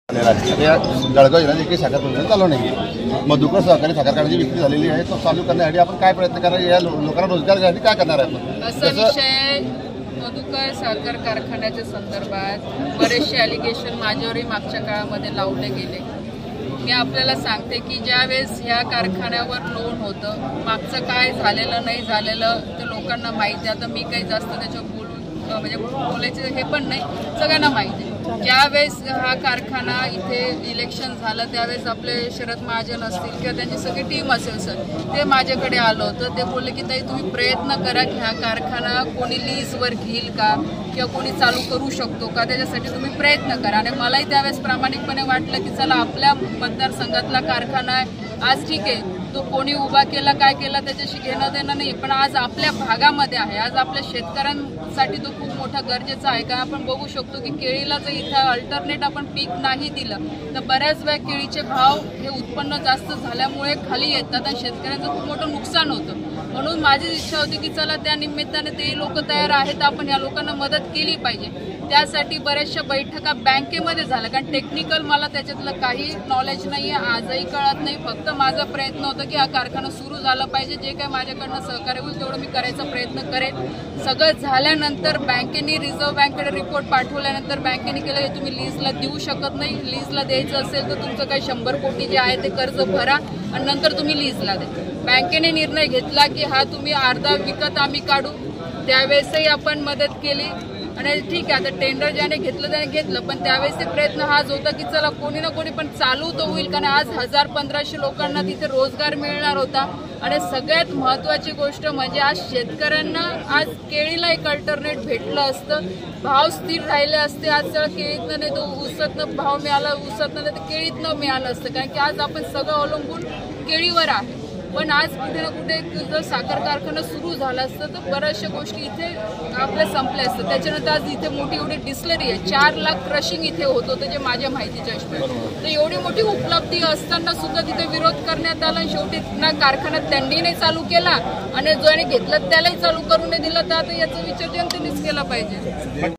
जळगाव जिल्ह्यात एकही साखर कारखाना चालू नाही. मधुकर सहकारी साखर कारखान्याची विक्री झालेली आहे. तो चालू करण्यासाठी आपण काय प्रयत्न करणार, या लोकांना रोजगार देण्यासाठी काय करणार आहे? असा विषय मधुकर साखर कारखान्याच्या संदर्भात बरेचसे ॲलिगेशन माझ्यावरही मागच्या काळामध्ये लावले गेले. मी आपल्याला सांगते की ज्यावेळेस ह्या कारखान्यावर लोन होतं, मागचं काय झालेलं नाही झालेलं तर लोकांना माहिती आहे. आता मी काही जास्त त्याच्यावर बोलायचं हे पण नाही, सगळ्यांना माहिती आहे. ज्यावेळेस हा कारखाना इथे इलेक्शन झालं त्यावेळेस आपले शरद महाजन असतील किंवा त्यांची सगळी टीम असेल सर, ते माझ्याकडे आलं होतं. ते बोलले की ताई तुम्ही प्रयत्न करा की हा कारखाना कोणी लीजवर घेईल का किंवा कोणी चालू करू शकतो का, त्याच्यासाठी तुम्ही प्रयत्न करा. आणि मलाही त्यावेळेस प्रामाणिकपणे वाटलं की चला आपल्या मतदारसंघातला कारखाना आहे, आज ठीक आहे तो कोणी उभा केला काय केला त्याच्याशी घेणं देणं नाही, पण आज आपल्या भागामध्ये आहे, आज आपल्या शेतकऱ्यांसाठी तो खूप मोठा गरजेचा आहे. कारण आपण बघू शकतो की केळीला जर इथं अल्टरनेट आपण पीक नाही दिलं तर बऱ्याच वेळा केळीचे भाव हे उत्पन्न जास्त झाल्यामुळे खाली येतात आणि शेतकऱ्यांचं खूप मोठं नुकसान होतं. म्हणून माझी इच्छा होती की चला त्या निमित्ताने ते लोक तयार आहेत, आपण या लोकांना मदत केली पाहिजे. त्यासाठी बऱ्याचशा बैठका बँकेमध्ये झाल्या, कारण टेक्निकल मला त्याच्यातलं काही नॉलेज नाही आहे, आजही कळत नाही. फक्त माझा प्रयत्न होता की हा कारखाना सुरू झाला पाहिजे, जे काही माझ्याकडनं सहकार्य होईल तेवढं मी करायचा प्रयत्न करेन. सगळं झाल्यानंतर बँकेने रिझर्व्ह बँकेकडे रिपोर्ट पाठवल्यानंतर बँकेने केलं हे तुम्ही लीजला देऊ शकत नाही, लीजला द्यायचं असेल तर तुमचं काही 100 कोटी जे आहे ते कर्ज भरा आणि नंतर तुम्ही लीजला द्या. बँकेने निर्णय घेतला की हा तुम्ही अर्धा विकत आम्ही काढू. त्यावेळेसही आपण मदत केली आणि ठीक आहे, आता टेंडर ज्याने घेतलं त्याने घेतलं, पण त्यावेळेस ते प्रयत्न हाच होता की चला कोणी ना कोणी पण चालू तर होईल, कारण आज 1000-1500 लोकांना तिथे रोजगार मिळणार होता. आणि सगळ्यात महत्त्वाची गोष्ट म्हणजे आज शेतकऱ्यांना आज केळीला एक अल्टरनेट भेटलं असतं, भाव स्थिर राहिले असते. आज सगळं केळीतनं नाही तो ऊसातनं भाव मिळाला, ऊसातनं नाही तर केळीतनं मिळालं असतं, कारण की आज आपण सगळं अवलंबून केळीवर आहे. पण आज कुठे ना कुठे जर साखर कारखाना सुरू झाला असतं तर बऱ्याचशा गोष्टी इथे आपल्या संपल्या असतात. त्याच्यानंतर आज इथे मोठी एवढी डिस्लरी आहे, 4 लाख क्रशिंग इथे होत होतं जे माझ्या माहितीच्या हिशोबाने. तर एवढी मोठी उपलब्धी असताना सुद्धा तिथे विरोध करण्यात आला आणि शेवटी ना कारखान्यात त्यांनी नाही चालू केला आणि जो घेतलं त्यालाही चालू करून नाही दिलं. तर आता याचा विचार जनतेनेच केला पाहिजे.